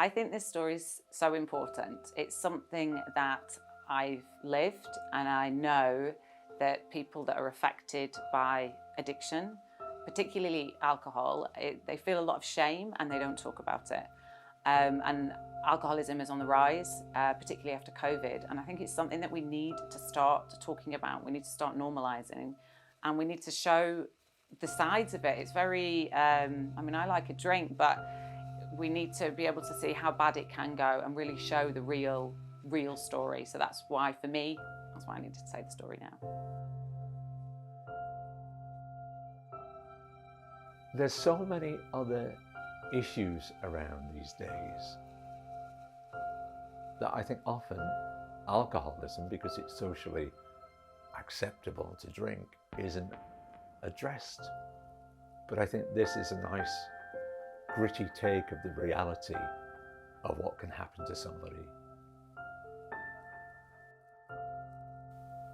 I think this story is so important. It's something that I've lived, and I know that people that are affected by addiction, particularly alcohol, they feel a lot of shame and they don't talk about it. And alcoholism is on the rise, particularly after COVID. And I think it's something that we need to start talking about. We need to start normalising, and we need to show the sides of it. It's very, I mean, I like a drink, but we need to be able to see how bad it can go and really show the real story. So that's why, for me, that's why I need to say the story now. There's so many other issues around these days that I think often alcoholism, because it's socially acceptable to drink, isn't addressed. But I think this is a nice gritty take of the reality of what can happen to somebody.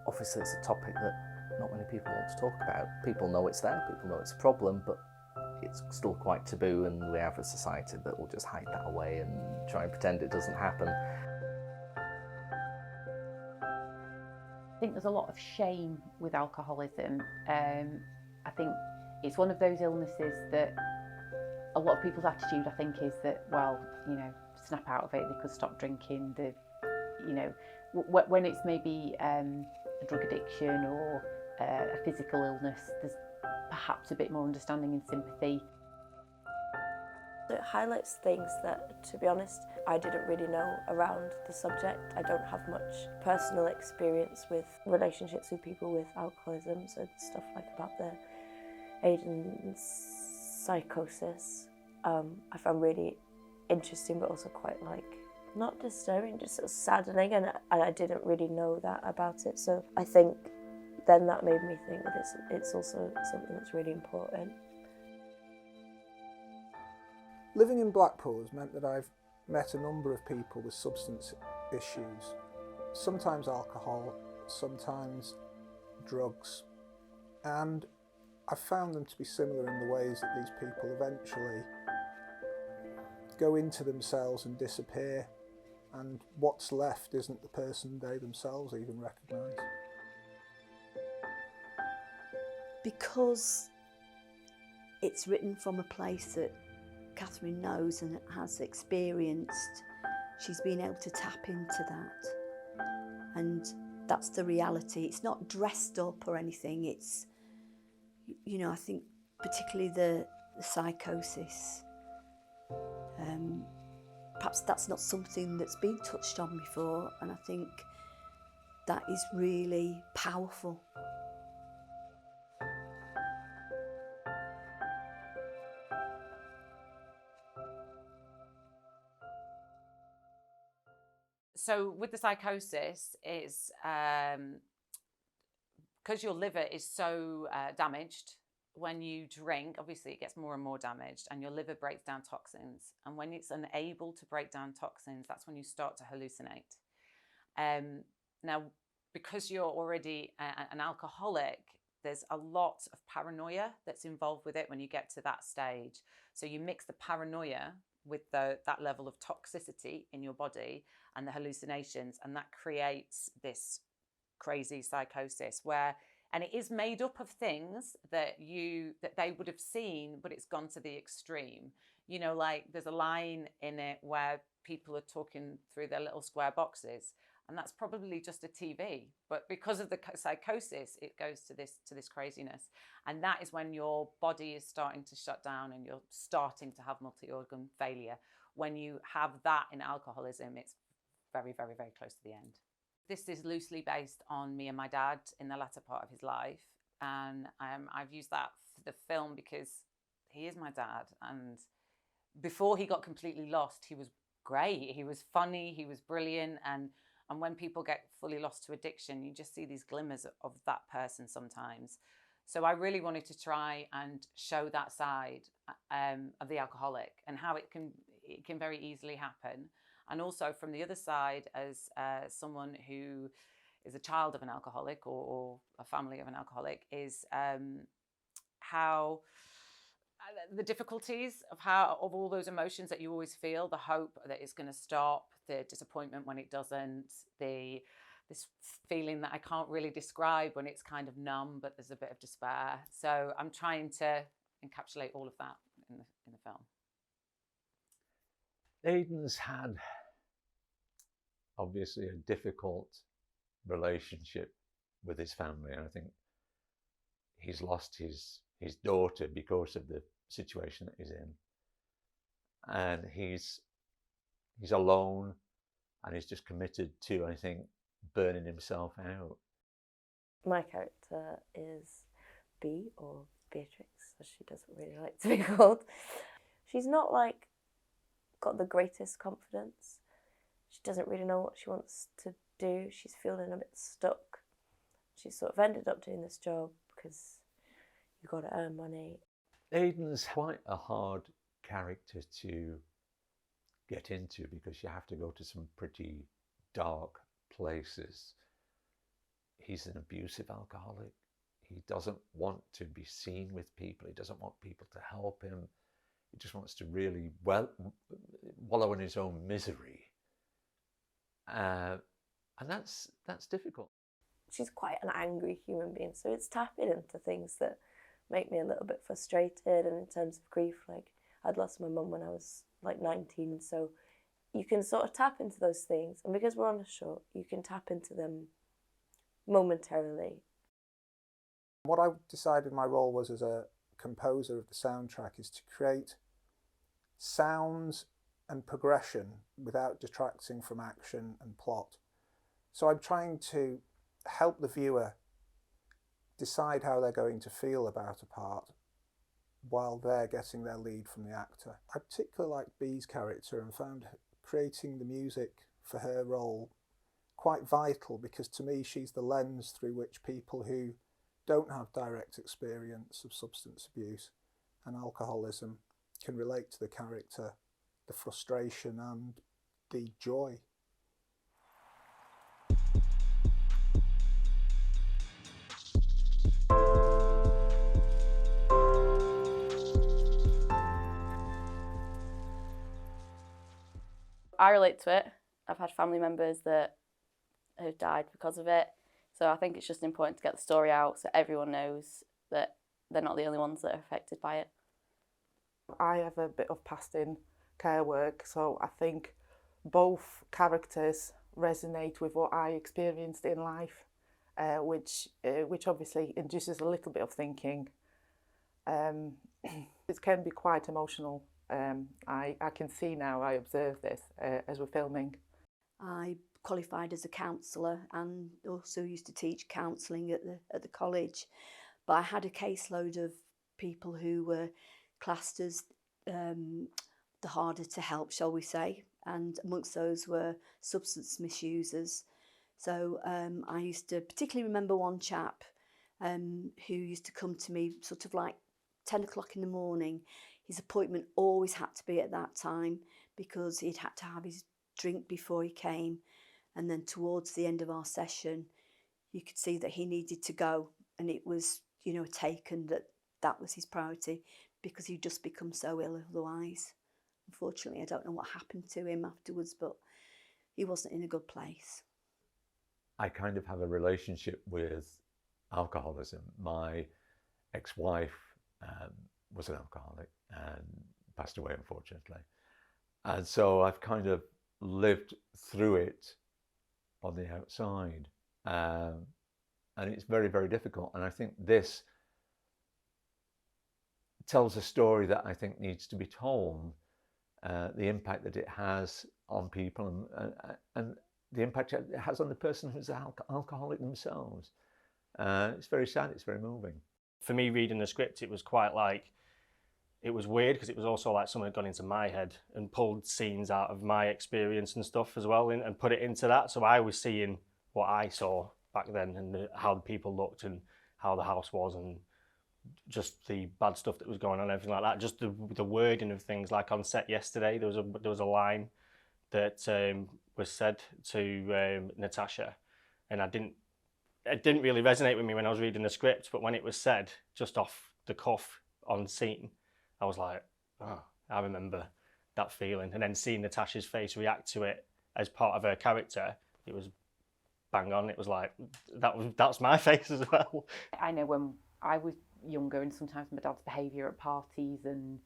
Obviously it's a topic that not many people want to talk about. People know it's there, people know it's a problem, but it's still quite taboo, and we have a society that will just hide that away and try and pretend it doesn't happen. I think there's a lot of shame with alcoholism. I think it's one of those illnesses that a lot of people's attitude, I think, is that, well, you know, snap out of it, they could stop drinking. You know, when it's maybe a drug addiction or a physical illness, there's perhaps a bit more understanding and sympathy. It highlights things that, to be honest, I didn't really know around the subject. I don't have much personal experience with relationships with people with alcoholism, so stuff like about the age and psychosis I found really interesting, but also quite, like, not disturbing, just sort of saddening, and I didn't really know that about it. So I think then that made me think that it's also something that's really important. Living in Blackpool has meant that I've met a number of people with substance issues, sometimes alcohol, sometimes drugs, and I've found them to be similar in the ways that these people eventually go into themselves and disappear, and what's left isn't the person they themselves even recognise. Because it's written from a place that Catherine knows and has experienced, she's been able to tap into that. And that's the reality. It's not dressed up or anything. It's, you know, I think particularly the psychosis, perhaps that's not something that's been touched on before, and I think that is really powerful. So with the psychosis, is because your liver is so damaged, when you drink, obviously it gets more and more damaged, and your liver breaks down toxins. And when it's unable to break down toxins, that's when you start to hallucinate. Now, because you're already an alcoholic, there's a lot of paranoia that's involved with it when you get to that stage. So you mix the paranoia with that level of toxicity in your body and the hallucinations, and that creates this crazy psychosis and it is made up of things that they would have seen, but it's gone to the extreme. You know, like there's a line in it where people are talking through their little square boxes, and that's probably just a TV, but because of the psychosis, it goes to this craziness, and that is when your body is starting to shut down and you're starting to have multi-organ failure. When you have that in alcoholism, it's very, very, very close to the end. This is loosely based on me and my dad in the latter part of his life, and I've used that for the film because he is my dad, and before he got completely lost, he was great. He was funny, he was brilliant, and when people get fully lost to addiction, you just see these glimmers of that person sometimes. So I really wanted to try and show that side of the alcoholic and how it can very easily happen. And also from the other side, as someone who is a child of an alcoholic or a family of an alcoholic, is how the difficulties of all those emotions that you always feel, the hope that it's going to stop, the disappointment when it doesn't, this feeling that I can't really describe when it's kind of numb, but there's a bit of despair. So I'm trying to encapsulate all of that in the film. Aidan's had obviously a difficult relationship with his family, and I think he's lost his daughter because of the situation that he's in, and he's alone, and he's just committed to, I think, burning himself out. My character is B, or Beatrix, as she doesn't really like to be called. She's not like got the greatest confidence. She doesn't really know what she wants to do. She's feeling a bit stuck. She sort of ended up doing this job because you've got to earn money. Aidan's quite a hard character to get into because you have to go to some pretty dark places. He's an abusive alcoholic. He doesn't want to be seen with people. He doesn't want people to help him. He just wants to really wallow in his own misery. And that's difficult. She's quite an angry human being, so it's tapping into things that make me a little bit frustrated. And in terms of grief, like, I'd lost my mum when I was like 19, so you can sort of tap into those things, and because we're on a show, you can tap into them momentarily. What I decided my role was as a composer of the soundtrack is to create sounds and progression without detracting from action and plot. So I'm trying to help the viewer decide how they're going to feel about a part while they're getting their lead from the actor. I particularly like Bee's character and found creating the music for her role quite vital, because to me she's the lens through which people who don't have direct experience of substance abuse and alcoholism can relate to the character, the frustration and the joy. I relate to it. I've had family members that have died because of it. So I think it's just important to get the story out so everyone knows that they're not the only ones that are affected by it. I have a bit of past in care work, so I think both characters resonate with what I experienced in life, which obviously induces a little bit of thinking. It can be quite emotional. I can see now, I observe this as we're filming. I qualified as a counsellor and also used to teach counselling at the college, but I had a caseload of people who were classed as the harder to help, shall we say, and amongst those were substance misusers. So I used to particularly remember one chap who used to come to me sort of like 10 o'clock in the morning. His appointment always had to be at that time because he'd had to have his drink before he came, and then towards the end of our session you could see that he needed to go, and it was, you know, taken that was his priority because he'd just become so ill otherwise. Unfortunately, I don't know what happened to him afterwards, but he wasn't in a good place. I kind of have a relationship with alcoholism. My ex-wife was an alcoholic and passed away, unfortunately. And so I've kind of lived through it on the outside. And it's very, very difficult. And I think this tells a story that I think needs to be told, the impact that it has on people and the impact it has on the person who's an alcoholic themselves. It's very sad, it's very moving. For me, reading the script, it was quite like, it was weird because it was also like someone had gone into my head and pulled scenes out of my experience and stuff as well and put it into that. So I was seeing what I saw back then and how the people looked and how the house was and just the bad stuff that was going on, everything like that. Just the wording of things. Like on set yesterday, there was a line that was said to Natasha, and it didn't really resonate with me when I was reading the script, but when it was said just off the cuff on scene, I was like, oh, I remember that feeling. And then seeing Natasha's face react to it as part of her character, it was bang on. It was like, that's my face as well. I know when I was younger and sometimes my dad's behaviour at parties and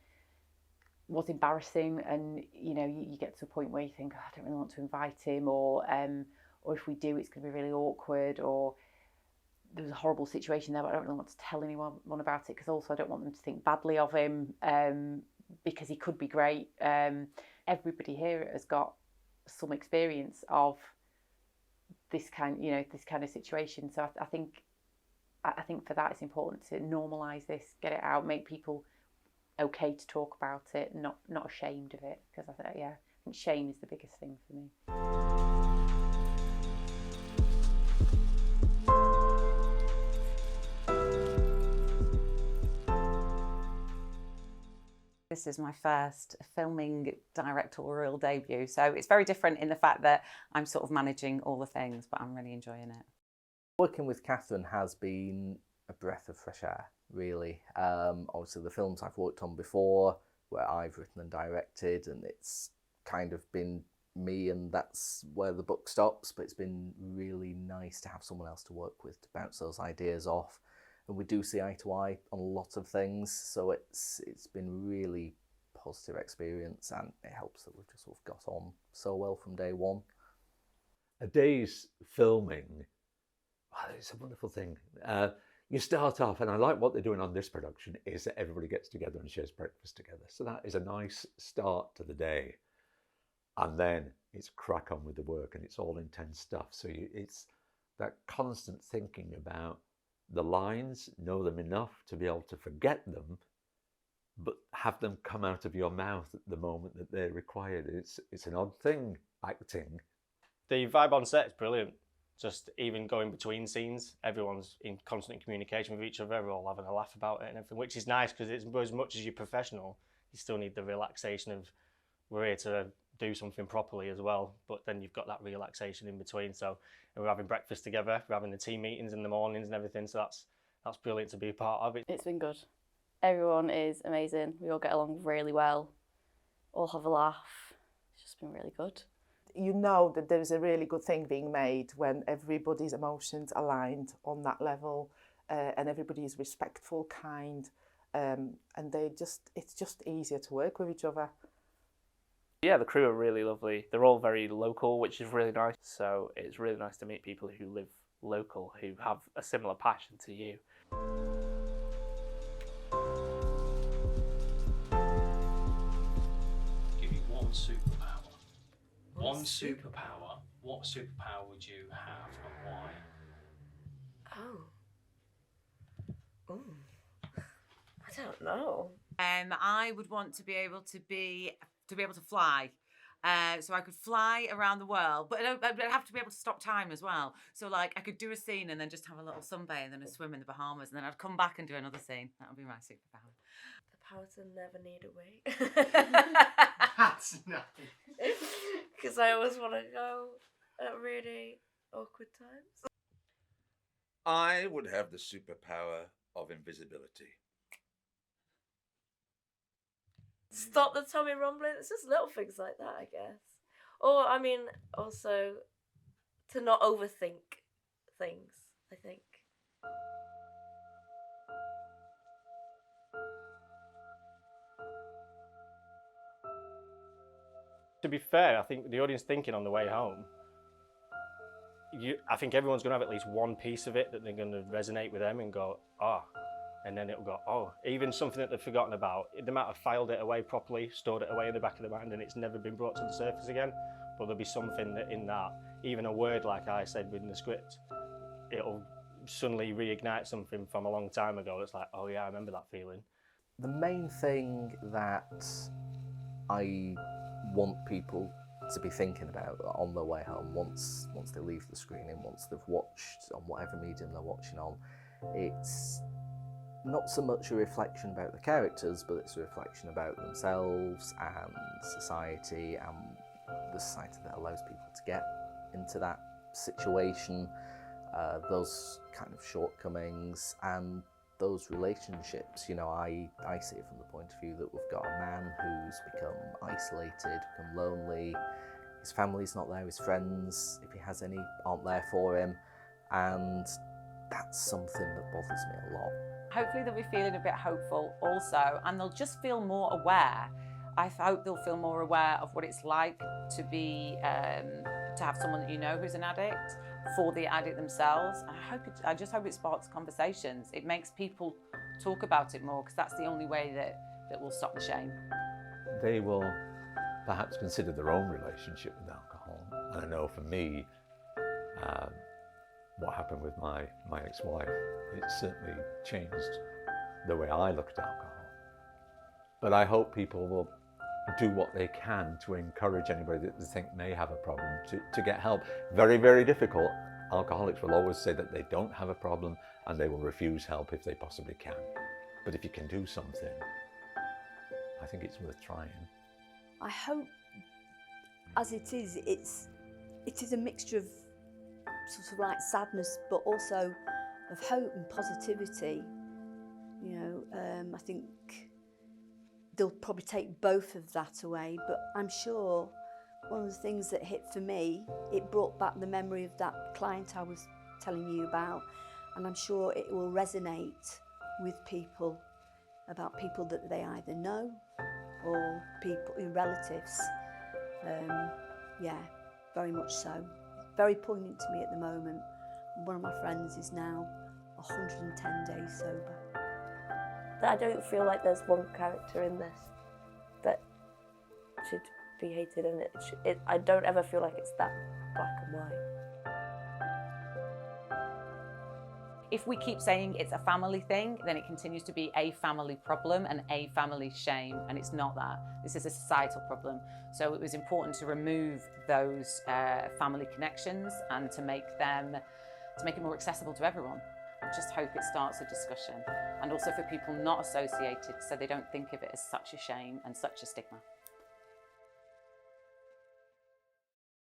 was embarrassing, and you get to a point where you think, oh, I don't really want to invite him, or if we do, it's going to be really awkward, or there was a horrible situation there, but I don't really want to tell anyone about it because also I don't want them to think badly of him, because he could be great. Everybody here has got some experience of this kind of situation. So I think for that it's important to normalise this, get it out, make people okay to talk about it, not ashamed of it, because I think shame is the biggest thing for me. This is my first filming directorial debut, so it's very different in the fact that I'm sort of managing all the things, but I'm really enjoying it. Working with Catherine has been a breath of fresh air, really. Obviously the films I've worked on before, where I've written and directed, and it's kind of been me, and that's where the book stops, but it's been really nice to have someone else to work with to bounce those ideas off. And we do see eye to eye on a lot of things, so it's been really positive experience, and it helps that we've just sort of got on so well from day one. A day's filming, it's a wonderful thing. You start off, and I like what they're doing on this production, is that everybody gets together and shares breakfast together. So that is a nice start to the day. And then it's crack on with the work, and it's all intense stuff. So it's that constant thinking about the lines, know them enough to be able to forget them, but have them come out of your mouth at the moment that they're required. It's an odd thing, acting. The vibe on set is brilliant. Just even going between scenes, everyone's in constant communication with each other, we're all having a laugh about it and everything, which is nice, because it's as much as you're professional, you still need the relaxation of, we're here to do something properly as well, but then you've got that relaxation in between. So we're having breakfast together, we're having the team meetings in the mornings and everything, so that's brilliant to be a part of it. It's been good. Everyone is amazing. We all get along really well, all have a laugh. It's just been really good. You know that there is a really good thing being made when everybody's emotions aligned on that level, and everybody is respectful, kind, and it's just easier to work with each other. Yeah, the crew are really lovely. They're all very local, which is really nice. So it's really nice to meet people who live local, who have a similar passion to you. Give you one superpower. One superpower. What superpower would you have and why? Oh, I don't know. I would want to be able to fly. So I could fly around the world, but I'd have to be able to stop time as well. So like I could do a scene and then just have a little sunbathe and then a swim in the Bahamas, and then I'd come back and do another scene. That would be my superpower. The power to never need a wait. That's nice. Because I always want to go at really awkward times. I would have the superpower of invisibility. Stop the tummy rumbling. It's just little things like that, I guess. Or, I mean, also to not overthink things, I think. To be fair, I think the audience thinking on the way home, I think everyone's going to have at least one piece of it that they're going to resonate with them and go, ah. And then it'll go, oh, even something that they've forgotten about. They might have filed it away properly, stored it away in the back of their mind, and it's never been brought to the surface again. But there'll be something that in that, even a word like I said within the script, it'll suddenly reignite something from a long time ago. It's like, oh yeah, I remember that feeling. The main thing that I want people to be thinking about on their way home, once they leave the screening, once they've watched on whatever medium they're watching on, it's not so much a reflection about the characters, but it's a reflection about themselves and society, and the society that allows people to get into that situation, those kind of shortcomings, and those relationships. You know, I see it from the point of view that we've got a man who's become isolated, become lonely. His family's not there, his friends, if he has any, aren't there for him. And that's something that bothers me a lot. Hopefully they'll be feeling a bit hopeful also, and they'll just feel more aware. I hope they'll feel more aware of what it's like to be, to have someone that you know who's an addict, for the addict themselves. I just hope it sparks conversations. It makes people talk about it more, because that's the only way that will stop the shame. They will perhaps consider their own relationship with alcohol. And I know for me, what happened with my ex-wife, it certainly changed the way I look at alcohol. But I hope people will do what they can to encourage anybody that they think may have a problem to get help. Very, very difficult. Alcoholics will always say that they don't have a problem and they will refuse help if they possibly can. But if you can do something, I think it's worth trying. I hope, as it is a mixture of sort of like sadness, but also of hope and positivity. You know, I think they'll probably take both of that away, but I'm sure one of the things that hit for me, it brought back the memory of that client I was telling you about, and I'm sure it will resonate with people, about people that they either know or people, relatives. Yeah, very much so. Very poignant to me at the moment. One of my friends is now 110 days sober. I don't feel like there's one character in this that should be hated, and I don't ever feel like it's that black and white. If we keep saying it's a family thing, then it continues to be a family problem and a family shame, and it's not that. This is a societal problem. So it was important to remove those family connections and to make it more accessible to everyone. I just hope it starts a discussion, and also for people not associated, so they don't think of it as such a shame and such a stigma.